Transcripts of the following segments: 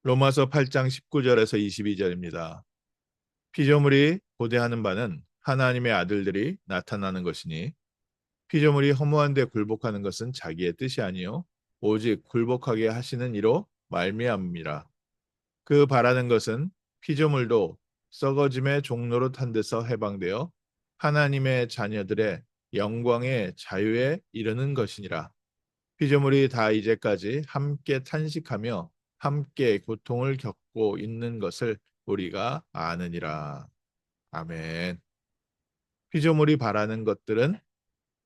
로마서 8장 19절에서 22절입니다. 피조물이 고대하는 바는 하나님의 아들들이 나타나는 것이니 피조물이 허무한 데 굴복하는 것은 자기의 뜻이 아니요 오직 굴복하게 하시는 이로 말미암음이라. 그 바라는 것은 피조물도 썩어짐의 종로로 탄 데서 해방되어 하나님의 자녀들의 영광의 자유에 이르는 것이니라. 피조물이 다 이제까지 함께 탄식하며 함께 고통을 겪고 있는 것을 우리가 아느니라. 아멘. 피조물이 바라는 것들은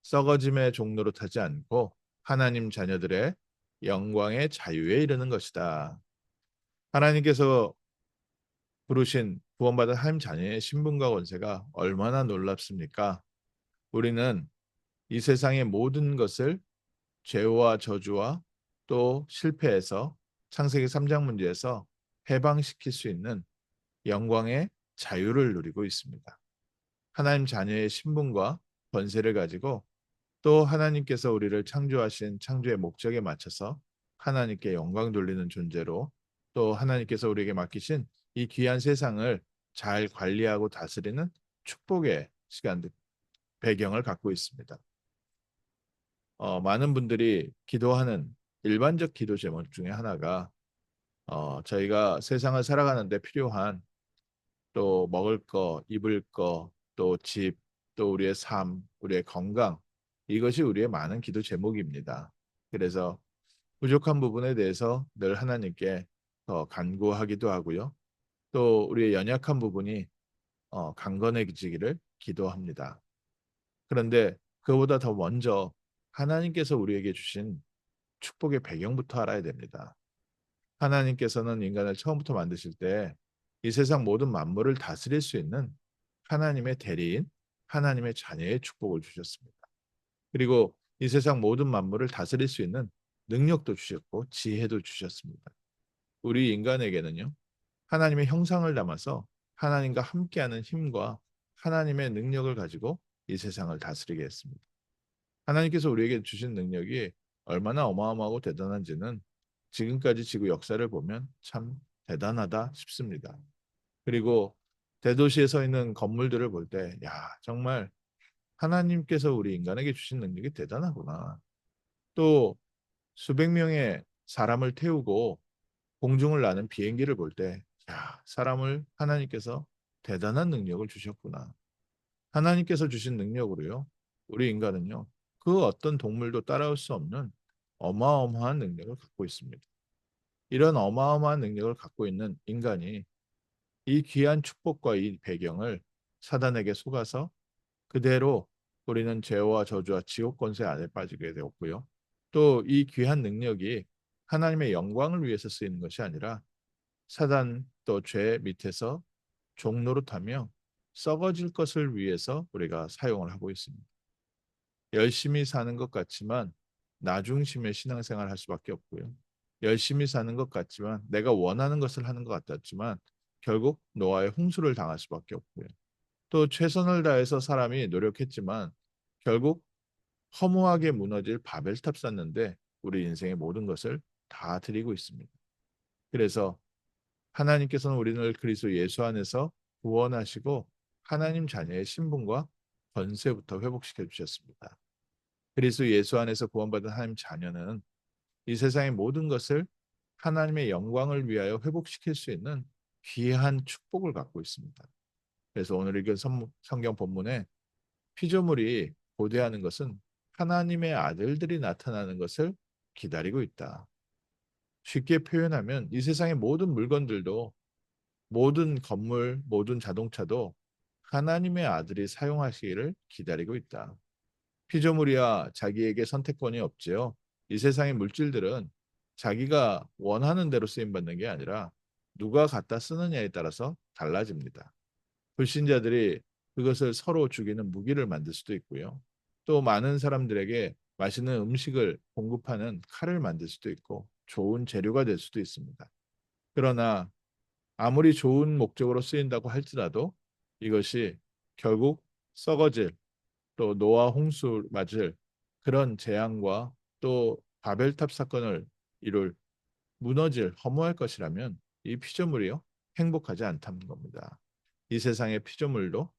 썩어짐의 종로로 타지 않고 하나님 자녀들의 영광의 자유에 이르는 것이다. 하나님께서 부르신 구원받은 하나님 자녀의 신분과 권세가 얼마나 놀랍습니까? 우리는 이 세상의 모든 것을 죄와 저주와 또 실패에서 창세기 3장 문제에서 해방시킬 수 있는 영광의 자유를 누리고 있습니다. 하나님 자녀의 신분과 권세를 가지고 또 하나님께서 우리를 창조하신 창조의 목적에 맞춰서 하나님께 영광 돌리는 존재로 또 하나님께서 우리에게 맡기신 이 귀한 세상을 잘 관리하고 다스리는 축복의 시간들, 배경을 갖고 있습니다. 많은 분들이 기도하는 일반적 기도 제목 중에 하나가 저희가 세상을 살아가는데 필요한 또 먹을 거, 입을 거, 또 집, 또 우리의 삶, 우리의 건강 이것이 우리의 많은 기도 제목입니다. 그래서 부족한 부분에 대해서 늘 하나님께 더 간구하기도 하고요. 또 우리의 연약한 부분이 강건해지기를 기도합니다. 그런데 그보다 더 먼저 하나님께서 우리에게 주신 축복의 배경부터 알아야 됩니다. 하나님께서는 인간을 처음부터 만드실 때 이 세상 모든 만물을 다스릴 수 있는 하나님의 대리인, 하나님의 자녀의 축복을 주셨습니다. 그리고 이 세상 모든 만물을 다스릴 수 있는 능력도 주셨고 지혜도 주셨습니다. 우리 인간에게는요, 하나님의 형상을 담아서 하나님과 함께하는 힘과 하나님의 능력을 가지고 이 세상을 다스리게 했습니다. 하나님께서 우리에게 주신 능력이 얼마나 어마어마하고 대단한지는 지금까지 지구 역사를 보면 참 대단하다 싶습니다. 그리고 대도시에 서 있는 건물들을 볼 때, 야, 정말 하나님께서 우리 인간에게 주신 능력이 대단하구나. 또 수백 명의 사람을 태우고 공중을 나는 비행기를 볼 때, 야, 사람을 하나님께서 대단한 능력을 주셨구나. 하나님께서 주신 능력으로요. 우리 인간은요. 그 어떤 동물도 따라올 수 없는 어마어마한 능력을 갖고 있습니다. 이런 어마어마한 능력을 갖고 있는 인간이 이 귀한 축복과 이 배경을 사단에게 속아서 그대로 우리는 죄와 저주와 지옥 권세 안에 빠지게 되었고요. 또 이 귀한 능력이 하나님의 영광을 위해서 쓰이는 것이 아니라 사단 또 죄 밑에서 종노릇하며 썩어질 것을 위해서 우리가 사용을 하고 있습니다. 열심히 사는 것 같지만 나중심의 신앙생활을 할 수밖에 없고요. 열심히 사는 것 같지만 내가 원하는 것을 하는 것 같았지만 결국 노아의 홍수를 당할 수밖에 없고요. 또 최선을 다해서 사람이 노력했지만 결국 허무하게 무너질 바벨탑 쌓는데 우리 인생의 모든 것을 다 드리고 있습니다. 그래서 하나님께서는 우리를 그리스도 예수 안에서 구원하시고 하나님 자녀의 신분과 권세부터 회복시켜 주셨습니다. 그리스도 예수 안에서 구원받은 하나님 자녀는 이 세상의 모든 것을 하나님의 영광을 위하여 회복시킬 수 있는 귀한 축복을 갖고 있습니다. 그래서 오늘 읽은 성경 본문에 피조물이 고대하는 것은 하나님의 아들들이 나타나는 것을 기다리고 있다. 쉽게 표현하면 이 세상의 모든 물건들도 모든 건물, 모든 자동차도 하나님의 아들이 사용하시기를 기다리고 있다. 피조물이야 자기에게 선택권이 없지요. 이 세상의 물질들은 자기가 원하는 대로 쓰임받는 게 아니라 누가 갖다 쓰느냐에 따라서 달라집니다. 불신자들이 그것을 서로 죽이는 무기를 만들 수도 있고요. 또 많은 사람들에게 맛있는 음식을 공급하는 칼을 만들 수도 있고 좋은 재료가 될 수도 있습니다. 그러나 아무리 좋은 목적으로 쓰인다고 할지라도 이것이 결국 썩어질 또 노아 홍수 맞을 그런 재앙과 또 바벨탑 사건을 이룰 무너질 허무할 것이라면 이 피조물이요 행복하지 않다는 겁니다. 이 세상의 피조물도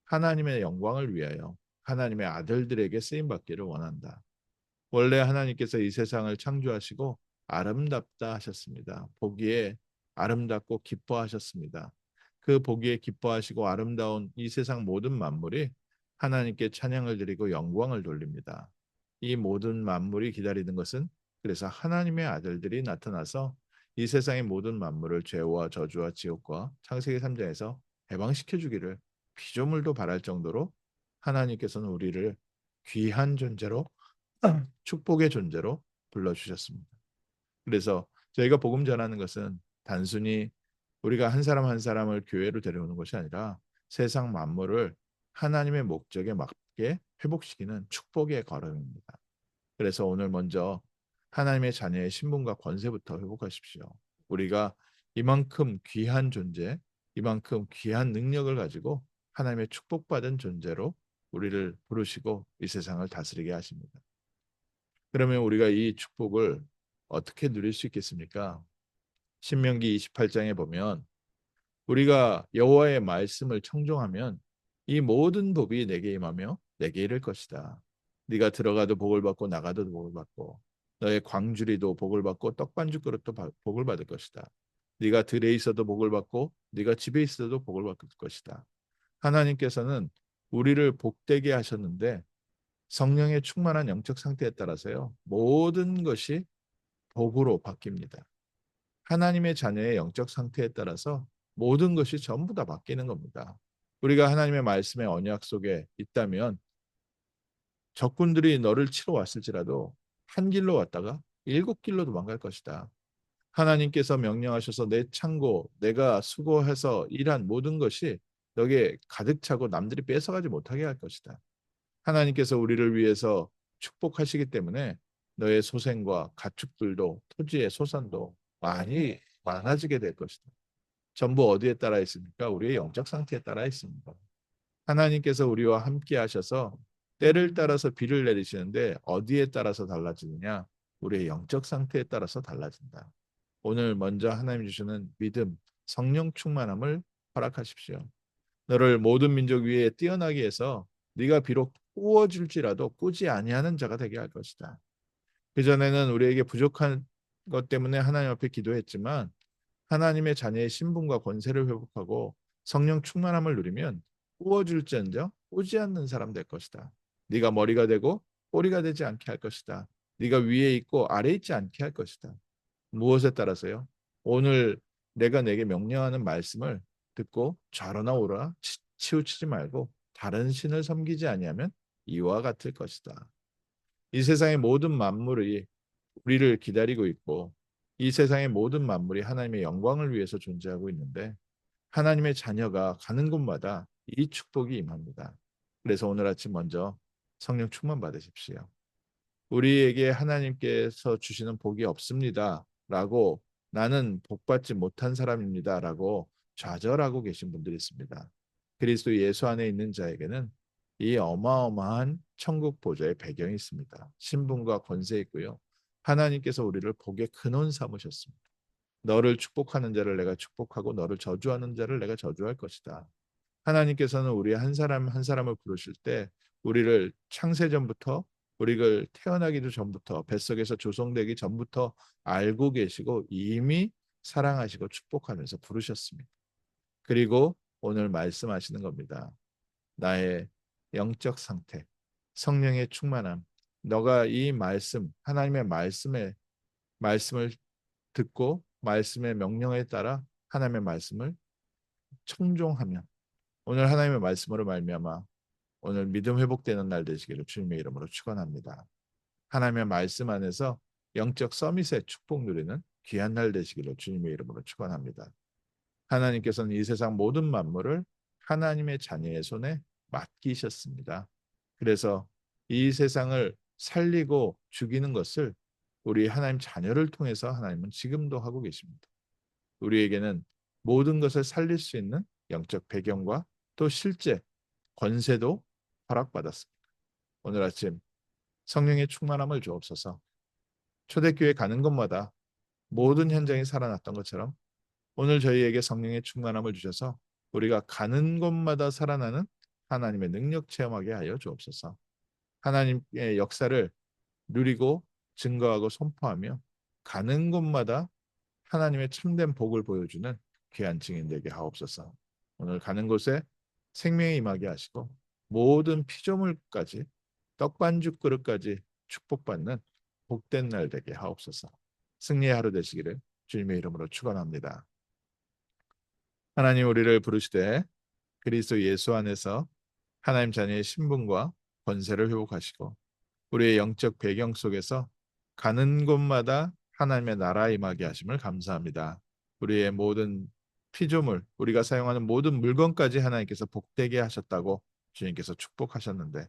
하나님의 영광을 위하여 하나님의 아들들에게 쓰임 받기를 원한다. 원래 하나님께서 이 세상을 창조하시고 아름답다 하셨습니다. 보기에 아름답고 기뻐하셨습니다. 그 보기에 기뻐하시고 아름다운 이 세상 모든 만물이 하나님께 찬양을 드리고 영광을 돌립니다. 이 모든 만물이 기다리는 것은 그래서 하나님의 아들들이 나타나서 이 세상의 모든 만물을 죄와 저주와 지옥과 창세기 3장에서 해방시켜 주기를 피조물도 바랄 정도로 하나님께서는 우리를 귀한 존재로 축복의 존재로 불러주셨습니다. 그래서 저희가 복음 전하는 것은 단순히 우리가 한 사람 한 사람을 교회로 데려오는 것이 아니라 세상 만물을 하나님의 목적에 맞게 회복시키는 축복의 걸음입니다. 그래서 오늘 먼저 하나님의 자녀의 신분과 권세부터 회복하십시오. 우리가 이만큼 귀한 존재, 이만큼 귀한 능력을 가지고 하나님의 축복받은 존재로 우리를 부르시고 이 세상을 다스리게 하십니다. 그러면 우리가 이 축복을 어떻게 누릴 수 있겠습니까? 신명기 28장에 보면 우리가 여호와의 말씀을 청종하면 이 모든 복이 내게 임하며 내게 이를 것이다. 네가 들어가도 복을 받고 나가도 복을 받고 너의 광주리도 복을 받고 떡반죽 그릇도 복을 받을 것이다. 네가 들에 있어도 복을 받고 네가 집에 있어도 복을 받을 것이다. 하나님께서는 우리를 복되게 하셨는데 성령의 충만한 영적 상태에 따라서요. 모든 것이 복으로 바뀝니다. 하나님의 자녀의 영적 상태에 따라서 모든 것이 전부 다 바뀌는 겁니다. 우리가 하나님의 말씀의 언약 속에 있다면 적군들이 너를 치러 왔을지라도 한 길로 왔다가 일곱 길로 도망갈 것이다. 하나님께서 명령하셔서 내 창고, 내가 수고해서 일한 모든 것이 너에게 가득 차고 남들이 뺏어가지 못하게 할 것이다. 하나님께서 우리를 위해서 축복하시기 때문에 너의 소생과 가축들도 토지의 소산도 많이 많아지게 될 것이다. 전부 어디에 따라 있습니까? 우리의 영적 상태에 따라 있습니다. 하나님께서 우리와 함께 하셔서 때를 따라서 비를 내리시는데 어디에 따라서 달라지느냐? 우리의 영적 상태에 따라서 달라진다. 오늘 먼저 하나님 주시는 믿음, 성령 충만함을 허락하십시오. 너를 모든 민족 위에 뛰어나게 해서 네가 비록 꾸어질지라도 꾸지 아니하는 자가 되게 할 것이다. 그전에는 우리에게 부족한 것 때문에 하나님 앞에 기도했지만 하나님의 자녀의 신분과 권세를 회복하고 성령 충만함을 누리면 꾸어질지언정 꾸지 않는 사람 될 것이다. 네가 머리가 되고 꼬리가 되지 않게 할 것이다. 네가 위에 있고 아래에 있지 않게 할 것이다. 무엇에 따라서요? 오늘 내가 내게 명령하는 말씀을 듣고 좌로나 우로나 치우치지 말고 다른 신을 섬기지 아니하면 이와 같을 것이다. 이 세상의 모든 만물이 우리를 기다리고 있고 이 세상의 모든 만물이 하나님의 영광을 위해서 존재하고 있는데 하나님의 자녀가 가는 곳마다 이 축복이 임합니다. 그래서 오늘 아침 먼저 성령 충만 받으십시오. 우리에게 하나님께서 주시는 복이 없습니다. 라고 나는 복받지 못한 사람입니다. 라고 좌절하고 계신 분들이 있습니다. 그리스도 예수 안에 있는 자에게는 이 어마어마한 천국 보좌의 배경이 있습니다. 신분과 권세 있고요. 하나님께서 우리를 복의 근원 삼으셨습니다. 너를 축복하는 자를 내가 축복하고 너를 저주하는 자를 내가 저주할 것이다. 하나님께서는 우리 한 사람 한 사람을 부르실 때 우리를 창세전부터 우리를 태어나기도 전부터 뱃속에서 조성되기 전부터 알고 계시고 이미 사랑하시고 축복하면서 부르셨습니다. 그리고 오늘 말씀하시는 겁니다. 나의 영적 상태, 성령의 충만함, 너가 이 말씀, 하나님의 말씀을 듣고 말씀의 명령에 따라 하나님의 말씀을 청종하면 오늘 하나님의 말씀으로 말미암아 오늘 믿음 회복되는 날 되시기를 주님의 이름으로 축원합니다. 하나님의 말씀 안에서 영적 서밋의 축복 누리는 귀한 날 되시기를 주님의 이름으로 축원합니다. 하나님께서는 이 세상 모든 만물을 하나님의 자녀의 손에 맡기셨습니다. 그래서 이 세상을 살리고 죽이는 것을 우리 하나님 자녀를 통해서 하나님은 지금도 하고 계십니다. 우리에게는 모든 것을 살릴 수 있는 영적 배경과 또 실제 권세도 허락받았습니다. 오늘 아침 성령의 충만함을 주옵소서. 초대교회 가는 곳마다 모든 현장이 살아났던 것처럼 오늘 저희에게 성령의 충만함을 주셔서 우리가 가는 곳마다 살아나는 하나님의 능력 체험하게 하여 주옵소서. 하나님의 역사를 누리고 증거하고 선포하며 가는 곳마다 하나님의 참된 복을 보여주는 귀한 증인 되게 하옵소서. 오늘 가는 곳에 생명이 임하게 하시고 모든 피조물까지 떡반죽 그릇까지 축복받는 복된 날 되게 하옵소서. 승리의 하루 되시기를 주님의 이름으로 축원합니다. 하나님 우리를 부르시되 그리스도 예수 안에서 하나님 자녀의 신분과 권세를 회복하시고 우리의 영적 배경 속에서 가는 곳마다 하나님의 나라 임하게 하심을 감사합니다. 우리의 모든 피조물, 우리가 사용하는 모든 물건까지 하나님께서 복되게 하셨다고 주님께서 축복하셨는데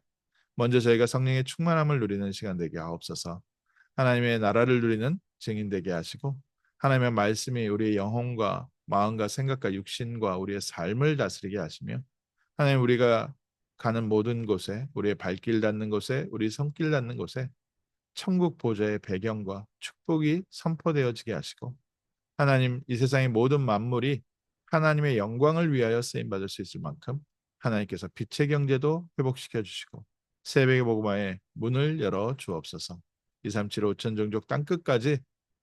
먼저 저희가 성령의 충만함을 누리는 시간 되게 하옵소서. 하나님의 나라를 누리는 증인 되게 하시고 하나님의 말씀이 우리의 영혼과 마음과 생각과 육신과 우리의 삶을 다스리게 하시며 하나님 우리가 가는 모든 곳에 우리의 발길 닿는 곳에 우리 손길 닿는 곳에 천국 보좌의 배경과 축복이 선포되어지게 하시고 하나님 이 세상의 모든 만물이 하나님의 영광을 위하여 쓰임 받을 수 있을 만큼 하나님께서 빛의 경제도 회복시켜 주시고 새벽의 복음화의 문을 열어 주옵소서. 237 5천 종족 땅 끝까지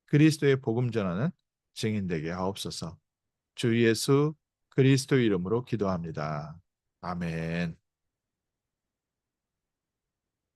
그리스도의 복음 전하는 증인 되게 하옵소서. 주 예수 그리스도 이름으로 기도합니다. 아멘.